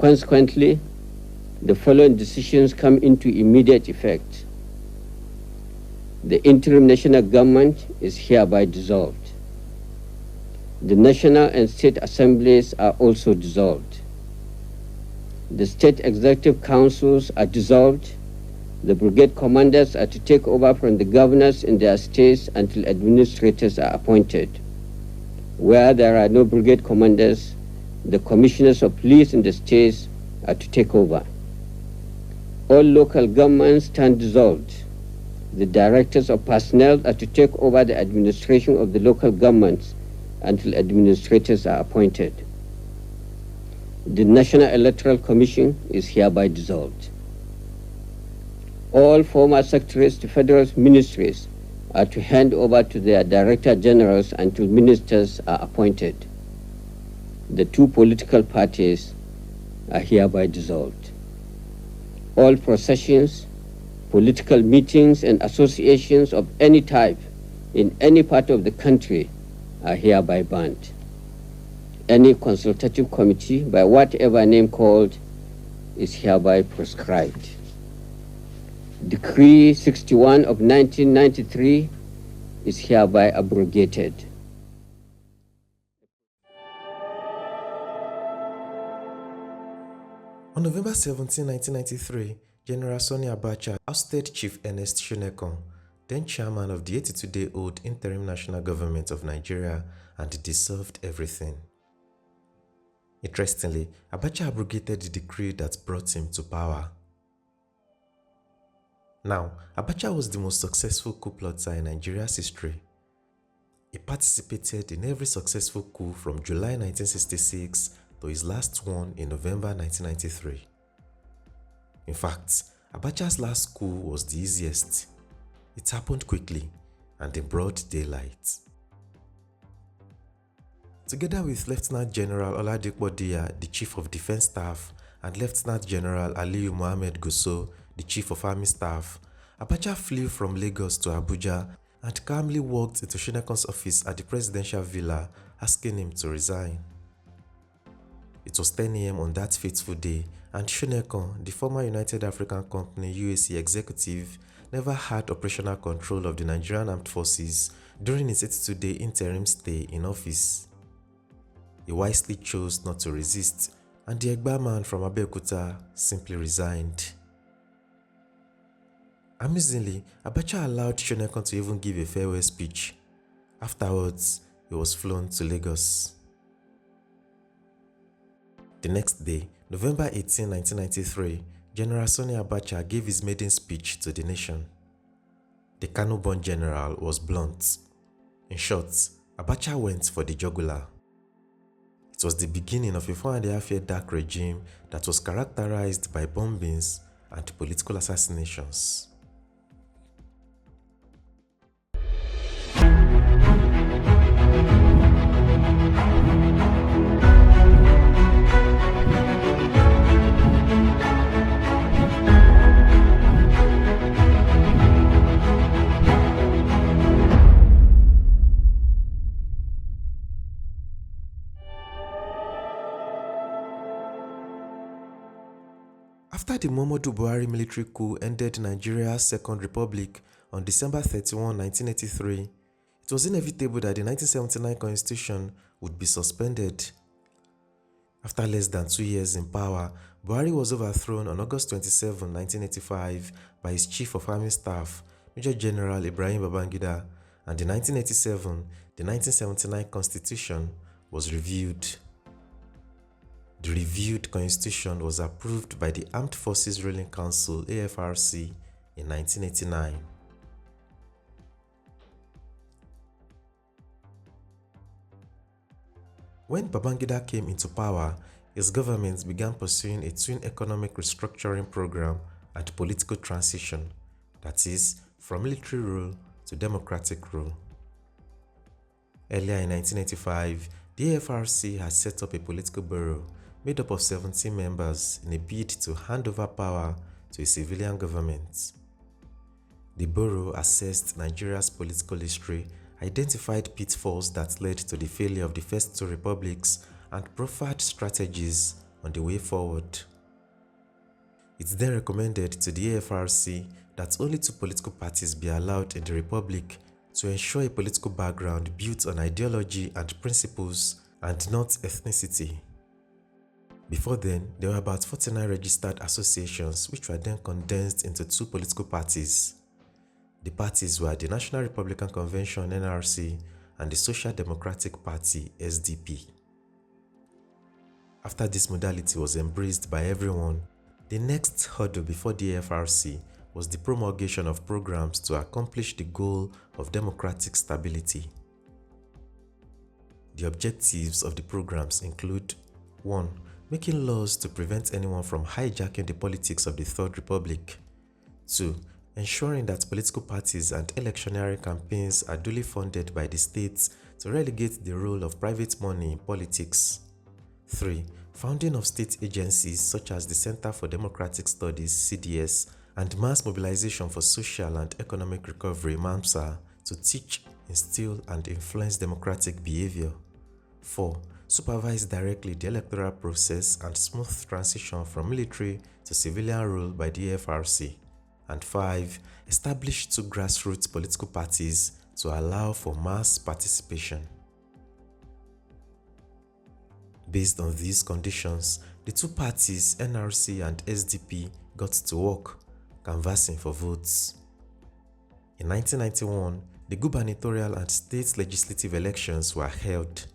Consequently, the following decisions come into immediate effect. The Interim National Government is hereby dissolved. The National and State Assemblies are also dissolved. The State Executive Councils are dissolved. The brigade commanders are to take over from the governors in their states until administrators are appointed. Where there are no brigade commanders, the commissioners of police in the states are to take over. All local governments stand dissolved. The directors of personnel are to take over the administration of the local governments until administrators are appointed. The National Electoral Commission is hereby dissolved. All former secretaries to federal ministries are to hand over to their director generals until ministers are appointed. The two political parties are hereby dissolved. All processions, political meetings, and associations of any type in any part of the country are hereby banned. Any consultative committee, by whatever name called, is hereby proscribed. Decree 61 of 1993 is hereby abrogated. On November 17, 1993, General Sani Abacha ousted Chief Ernest Shonekan, then chairman of the 82-day-old Interim National Government of Nigeria, and dissolved everything. Interestingly, Abacha abrogated the decree that brought him to power. Now, Abacha was the most successful coup plotter in Nigeria's history. He participated in every successful coup from July 1966 to his last one in November 1993. In fact, Abacha's last coup was the easiest. It happened quickly and in broad daylight. Together with Lieutenant General Oladipo Diya, the Chief of Defense Staff, and Lieutenant General Aliyu Mohammed Gusau, the Chief of Army Staff, Abacha flew from Lagos to Abuja and calmly walked into Shonekan's office at the presidential villa, asking him to resign. It was 10 a.m. on that fateful day, and Shonekan, the former United African Company UAC executive, never had operational control of the Nigerian Armed Forces during his 82-day interim stay in office. He wisely chose not to resist, and the Egba man from Abeokuta simply resigned. Amusingly, Abacha allowed Shonekan to even give a farewell speech. Afterwards, he was flown to Lagos. The next day, November 18, 1993, General Sani Abacha gave his maiden speech to the nation. The Kano-born general was blunt. In short, Abacha went for the jugular. It was the beginning of a 4.5-year dark regime that was characterized by bombings and political assassinations. After the Muhammadu Buhari military coup ended Nigeria's Second Republic on December 31, 1983, it was inevitable that the 1979 constitution would be suspended. After less than 2 years in power, Buhari was overthrown on August 27, 1985 by his Chief of Army Staff, Major General Ibrahim Babangida, and in 1987, the 1979 constitution was reviewed. The reviewed constitution was approved by the Armed Forces Ruling Council AFRC in 1989. When Babangida came into power, his government began pursuing a twin economic restructuring program and political transition, that is, from military rule to democratic rule. Earlier in 1985, the AFRC had set up a political bureau made up of 17 members in a bid to hand over power to a civilian government. The bureau assessed Nigeria's political history, identified pitfalls that led to the failure of the first two republics, and proffered strategies on the way forward. It then recommended to the AFRC that only 2 political parties be allowed in the Republic to ensure a political background built on ideology and principles and not ethnicity. Before then, there were about 49 registered associations which were then condensed into 2 political parties. The parties were the National Republican Convention (NRC) and the Social Democratic Party (SDP). After this modality was embraced by everyone, the next hurdle before the AFRC was the promulgation of programs to accomplish the goal of democratic stability. The objectives of the programs include 1. Making laws to prevent anyone from hijacking the politics of the Third Republic. 2. Ensuring that political parties and electioneering campaigns are duly funded by the states to relegate the role of private money in politics. 3. Founding of state agencies such as the Center for Democratic Studies (CDS) and Mass Mobilization for Social and Economic Recovery (MAMSA) to teach, instill, and influence democratic behavior. 4. Supervise directly the electoral process and smooth transition from military to civilian rule by the AFRC. And 5. Establish 2 grassroots political parties to allow for mass participation. Based on these conditions, the 2 parties, NRC and SDP, got to work, canvassing for votes. In 1991, the gubernatorial and state legislative elections were held.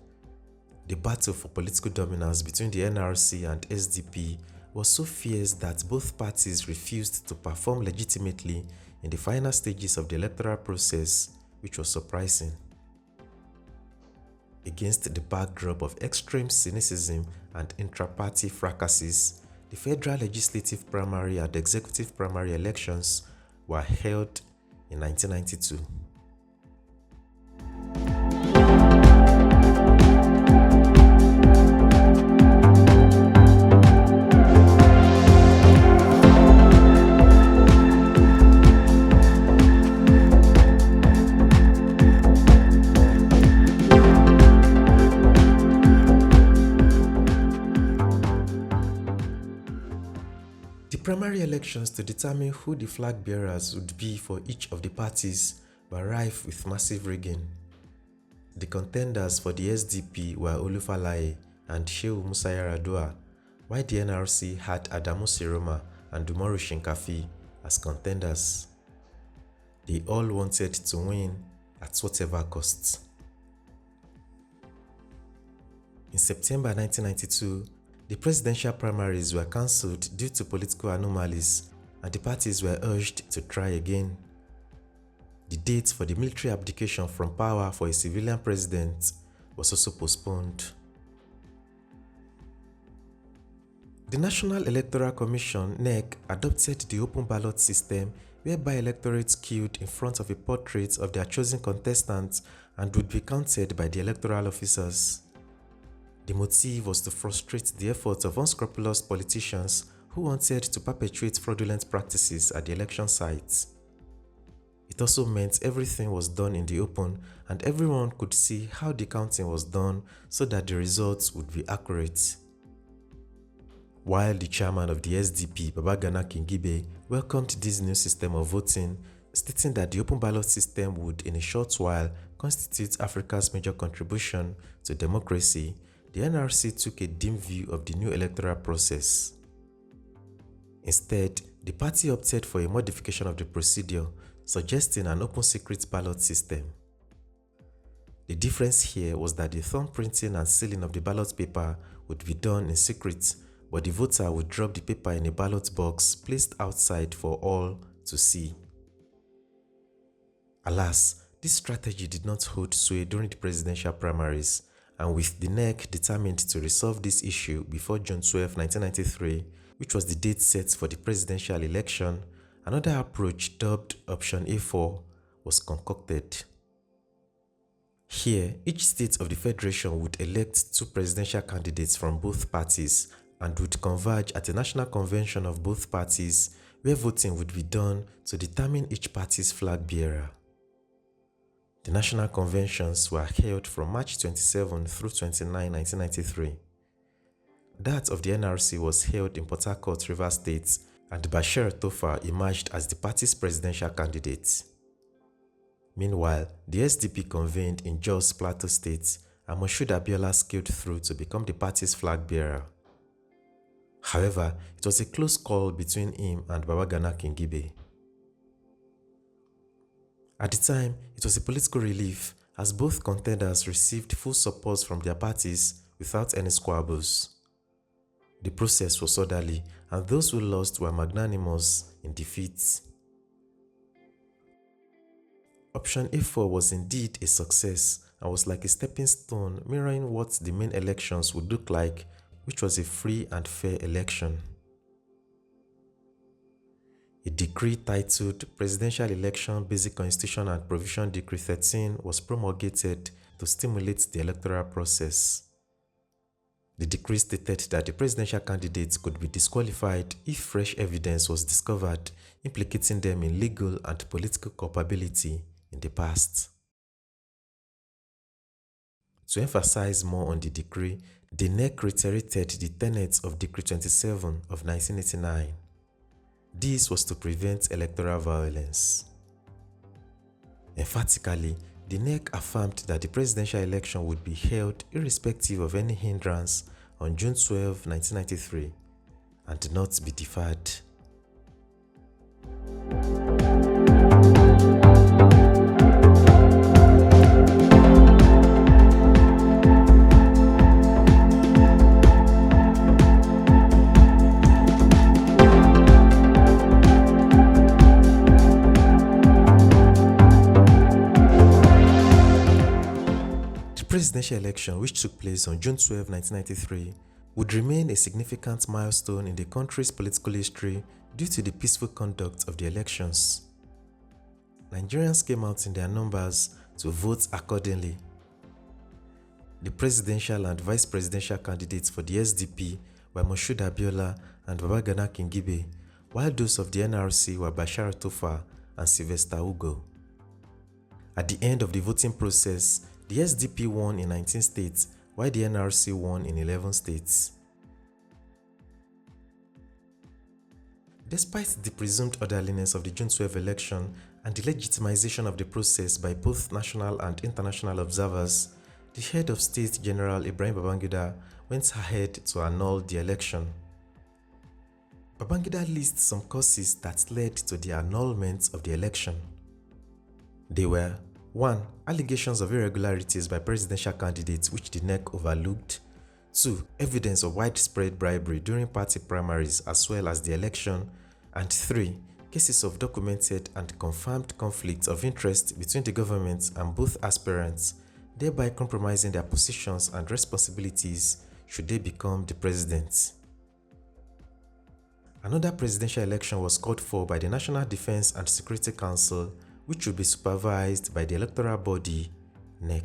The battle for political dominance between the NRC and SDP was so fierce that both parties refused to perform legitimately in the final stages of the electoral process, which was surprising. Against the backdrop of extreme cynicism and intra-party fracasses, the federal legislative primary and executive primary elections were held in 1992. Primary elections to determine who the flag bearers would be for each of the parties were rife with massive rigging. The contenders for the SDP were Olufalaye and Shehu Musa Yar'Adua, while the NRC had Adamu Siroma and Umaru Shinkafi as contenders. They all wanted to win at whatever cost. In September 1992, the presidential primaries were cancelled due to political anomalies, and the parties were urged to try again. The date for the military abdication from power for a civilian president was also postponed. The National Electoral Commission (NEC) adopted the open ballot system whereby electorates queued in front of a portrait of their chosen contestant and would be counted by the electoral officers. The motive was to frustrate the efforts of unscrupulous politicians who wanted to perpetuate fraudulent practices at the election sites. It also meant everything was done in the open and everyone could see how the counting was done so that the results would be accurate. While the chairman of the SDP, Babagana Kingibe, welcomed this new system of voting, stating that the open ballot system would in a short while constitute Africa's major contribution to democracy, the NRC took a dim view of the new electoral process. Instead, the party opted for a modification of the procedure, suggesting an open secret ballot system. The difference here was that the thumbprinting and sealing of the ballot paper would be done in secret, but the voter would drop the paper in a ballot box placed outside for all to see. Alas, this strategy did not hold sway during the presidential primaries, and with the NEC determined to resolve this issue before June 12, 1993, which was the date set for the presidential election, another approach dubbed Option A4 was concocted. Here, each state of the federation would elect 2 presidential candidates from both parties and would converge at a national convention of both parties where voting would be done to determine each party's flag bearer. The national conventions were held from March 27 through 29, 1993. That of the NRC was held in Port Harcourt, Rivers State, and Bashir Tofa emerged as the party's presidential candidate. Meanwhile, the SDP convened in Jos Plateau State, and Moshood Abiola scaled through to become the party's flag bearer. However, it was a close call between him and Babagana Kingibe. At the time, it was a political relief as both contenders received full support from their parties without any squabbles. The process was orderly, and those who lost were magnanimous in defeat. Option A4 was indeed a success and was like a stepping stone mirroring what the main elections would look like, which was a free and fair election. A decree titled Presidential Election Basic Constitution and Provision Decree 13 was promulgated to stimulate the electoral process. The decree stated that the presidential candidates could be disqualified if fresh evidence was discovered implicating them in legal and political culpability in the past. To emphasize more on the decree, the NEC reiterated the tenets of Decree 27 of 1989. This was to prevent electoral violence. Emphatically, the NEC affirmed that the presidential election would be held irrespective of any hindrance on June 12, 1993, and not be deferred. The presidential election, which took place on June 12, 1993, would remain a significant milestone in the country's political history due to the peaceful conduct of the elections. Nigerians came out in their numbers to vote accordingly. The presidential and vice presidential candidates for the SDP were Moshood Abiola and Babagana Kingibe, while those of the NRC were Bashir Tofa and Sylvester Ugo. At the end of the voting process, the SDP won in 19 states, while the NRC won in 11 states. Despite the presumed orderliness of the June 12 election and the legitimization of the process by both national and international observers, the head of state, General Ibrahim Babangida, went ahead to annul the election. Babangida lists some causes that led to the annulment of the election. They were 1. Allegations of irregularities by presidential candidates which the NEC overlooked. 2. Evidence of widespread bribery during party primaries as well as the election. And 3. Cases of documented and confirmed conflicts of interest between the government and both aspirants, thereby compromising their positions and responsibilities should they become the president. Another presidential election was called for by the National Defense and Security Council, which will be supervised by the electoral body, NEC.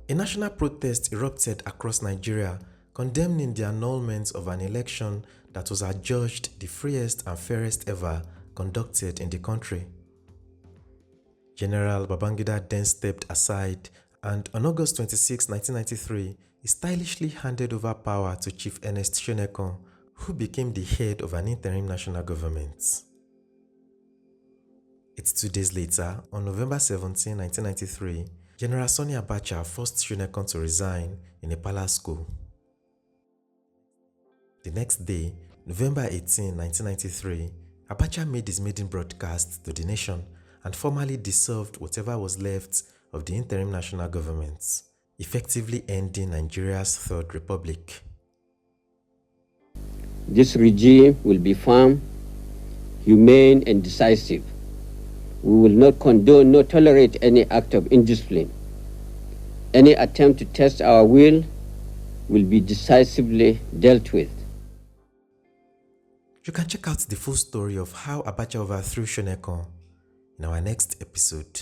A national protest erupted across Nigeria, condemning the annulment of an election that was adjudged the freest and fairest ever conducted in the country. General Babangida then stepped aside, and on August 26, 1993, he stylishly handed over power to Chief Ernest Shonekan, who became the head of an interim national government. 82 days later, on November 17, 1993, General Sani Abacha forced Shonekan to resign in a palace coup. The next day, November 18, 1993, Abacha made his maiden broadcast to the nation and formally dissolved whatever was left of the Interim National Government, effectively ending Nigeria's Third Republic. This regime will be firm, humane, and decisive, We will not condone nor tolerate any act of indiscipline. Any attempt to test our will be decisively dealt with. You can check out the full story of how Abacha overthrew Shonekon in our next episode.